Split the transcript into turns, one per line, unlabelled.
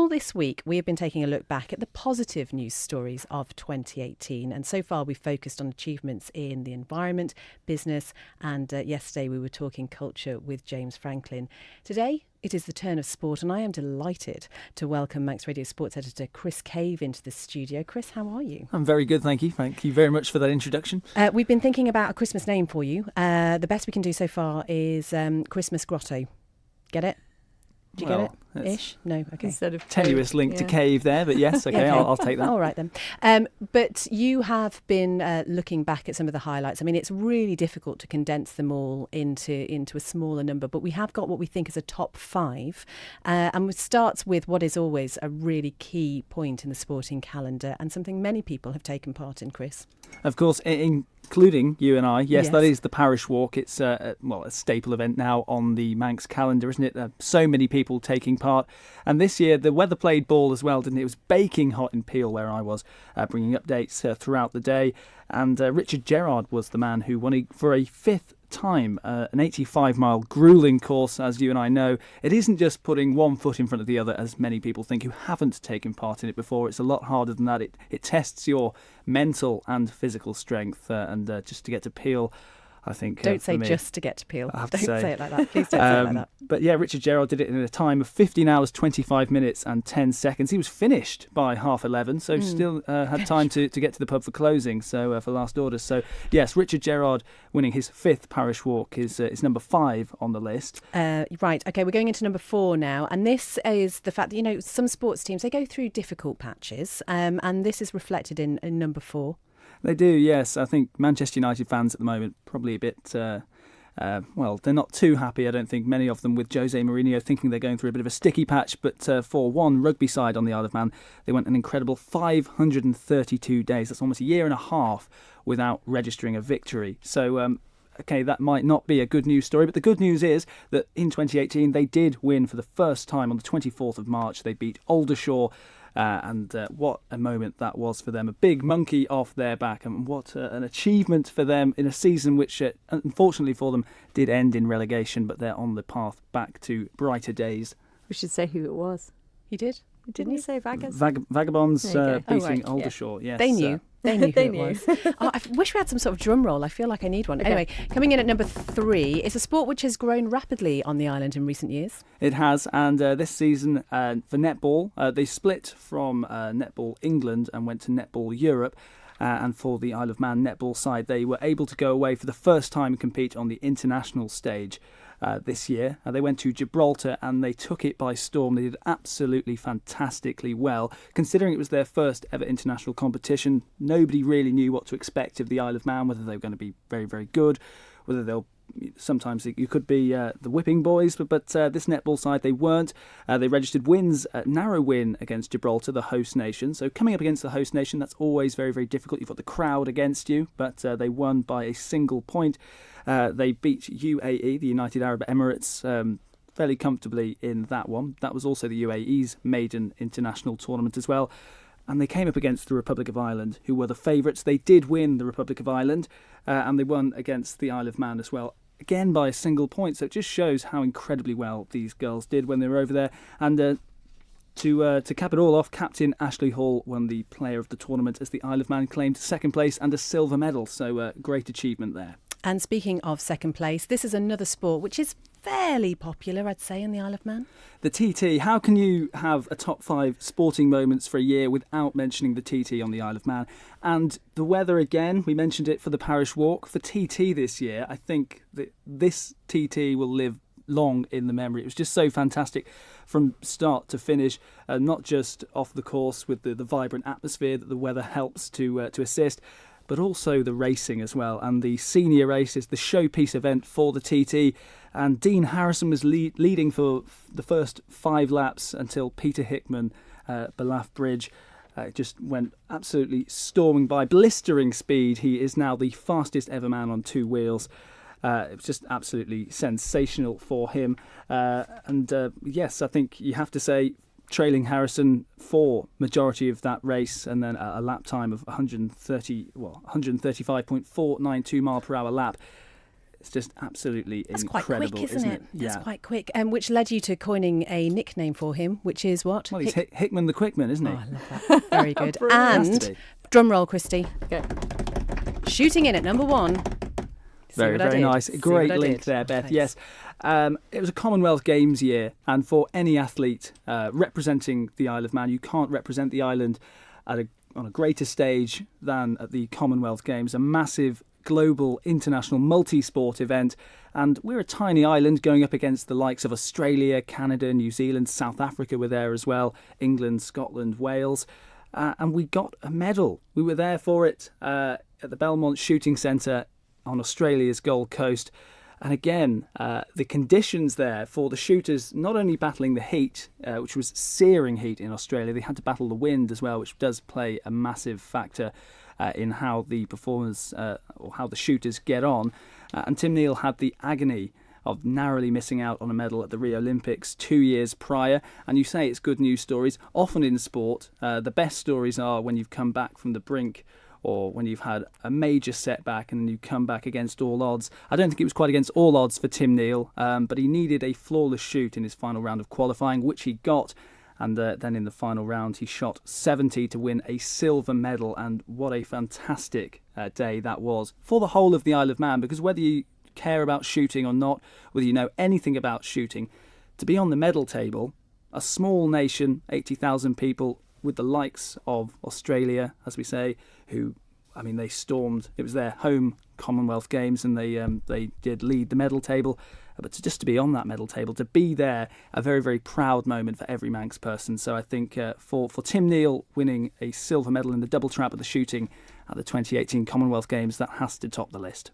All this week, we have been taking a look back at the positive news stories of 2018. And so far, we've focused on achievements in the environment, business, and yesterday we were talking culture with James Franklin. Today, it is the turn of sport, and I am delighted to welcome Manx Radio Sports Editor Chris Cave into the studio. Chris, how are you?
I'm very good, thank you. Thank you very much for that introduction.
We've been thinking about a Christmas name for you. The best we can do so far is Christmas Grotto. Get it? Do you get it? Ish? No, okay.
Instead of
tenuous link to cave there, but yes, okay, I'll take that.
All right then. But you have been looking back at some of the highlights. I mean, it's really difficult to condense them all into a smaller number, but we have got what we think is a top five. And it starts with what is always a really key point in the sporting calendar and something many people have taken part in, Chris.
Of course, including you and I. Yes, that is the parish walk. It's a staple event now on the Manx calendar, isn't it? So many people taking part. And this year, the weather played ball as well, didn't it? It was baking hot in Peel, where I was, bringing updates throughout the day. And Richard Gerard was the man who won for a fifth time, an 85-mile gruelling course, as you and I know. It isn't just putting one foot in front of the other, as many people think who haven't taken part in it before. It's a lot harder than that. It tests your mental and physical strength, and just to get to Peel, I think.
Don't say just to get to Peel.
Don't
say it like that. Please don't say it like that.
But yeah, Richard Gerard did it in a time of 15 hours, 25 minutes and 10 seconds. He was finished by 11:30, so still had time to get to the pub for closing, so for last orders. So yes, Richard Gerard winning his fifth parish walk is number 5 on the list.
Right, okay, we're going into number 4 now. And this is the fact that, some sports teams, they go through difficult patches, and this is reflected in number 4.
They do, yes. I think Manchester United fans at the moment probably a bit, they're not too happy, I don't think, many of them, with Jose Mourinho, thinking they're going through a bit of a sticky patch. But for one rugby side on the Isle of Man, they went an incredible 532 days. That's almost a year and a half without registering a victory. So, okay, that might not be a good news story, but the good news is that in 2018, they did win for the first time on the 24th of March. They beat Aldershot. And what a moment that was for them. A big monkey off their back, and what an achievement for them in a season which, unfortunately for them, did end in relegation, but they're on the path back to brighter days.
We should say who it was.
He did?
Didn't you say
Vagabonds beating Aldershot, yes.
They knew. They knew who it was. I wish we had some sort of drum roll. I feel like I need one. Okay. Anyway, coming in at number 3, it's a sport which has grown rapidly on the island in recent years.
It has, and this season for netball, they split from Netball England and went to Netball Europe. And for the Isle of Man netball side, they were able to go away for the first time and compete on the international stage this year. They went to Gibraltar and they took it by storm. They did absolutely fantastically well. Considering it was their first ever international competition, nobody really knew what to expect of the Isle of Man, whether they were going to be very, very good, whether sometimes you could be the whipping boys, but this netball side, they weren't. They registered wins, a narrow win against Gibraltar, the host nation. So coming up against the host nation, that's always very, very difficult. You've got the crowd against you, but they won by a single point. They beat UAE, the United Arab Emirates, fairly comfortably in that one. That was also the UAE's maiden international tournament as well. And they came up against the Republic of Ireland, who were the favourites. They did win the Republic of Ireland, and they won against the Isle of Man as well, again by a single point. So it just shows how incredibly well these girls did when they were over there. And to cap it all off, Captain Ashley Hall won the Player of the Tournament as the Isle of Man claimed second place and a silver medal. So great achievement there.
And speaking of second place, this is another sport which is fairly popular, I'd say, in the Isle of Man.
The TT. How can you have a top 5 sporting moments for a year without mentioning the TT on the Isle of Man? And the weather again, we mentioned it for the parish walk. For TT this year, I think that this TT will live long in the memory. It was just so fantastic from start to finish, not just off the course with the vibrant atmosphere that the weather helps to assist, but also the racing as well. And the senior race is the showpiece event for the TT. And Dean Harrison was leading for the first 5 laps until Peter Hickman, Belaf Bridge, just went absolutely storming by, blistering speed. He is now the fastest ever man on 2 wheels. It was just absolutely sensational for him. Yes, I think you have to say, trailing Harrison for majority of that race, and then a lap time of 135.492 mile per hour lap. It's just absolutely
That's
incredible,
quite quick, isn't it?
Yeah.
That's quite quick. Which led you to coining a nickname for him, which is what?
Well, he's Hickman the Quickman, isn't he?
Oh, I love that. Very good.
Has to
And
be.
drum roll, Christy.
Okay.
Shooting in at number 1. See
Very,
what I
very
did?
nice.
See
Great
what I
link
did?
there, Beth.
Thanks.
Yes. It was a Commonwealth Games year, and for any athlete representing the Isle of Man, you can't represent the island on a greater stage than at the Commonwealth Games, a massive global international multi-sport event. And we're a tiny island going up against the likes of Australia, Canada, New Zealand, South Africa were there as well, England, Scotland, Wales. And we got a medal. We were there for it at the Belmont Shooting Centre on Australia's Gold Coast. And again, the conditions there for the shooters, not only battling the heat, which was searing heat in Australia, they had to battle the wind as well, which does play a massive factor in how the performers or how the shooters get on. And Tim Neal had the agony of narrowly missing out on a medal at the Rio Olympics 2 years prior. And you say it's good news stories. Often in sport, the best stories are when you've come back from the brink or when you've had a major setback and you come back against all odds. I don't think it was quite against all odds for Tim Neal, but he needed a flawless shoot in his final round of qualifying, which he got. And then in the final round, he shot 70 to win a silver medal. And what a fantastic day that was for the whole of the Isle of Man, because whether you care about shooting or not, whether you know anything about shooting, to be on the medal table, a small nation, 80,000 people, with the likes of Australia, as we say, who, I mean, they stormed. It was their home Commonwealth Games, and they did lead the medal table. But just to be on that medal table, to be there, a very, very proud moment for every Manx person. So I think for Tim Neal winning a silver medal in the double trap of the shooting at the 2018 Commonwealth Games, that has to top the list.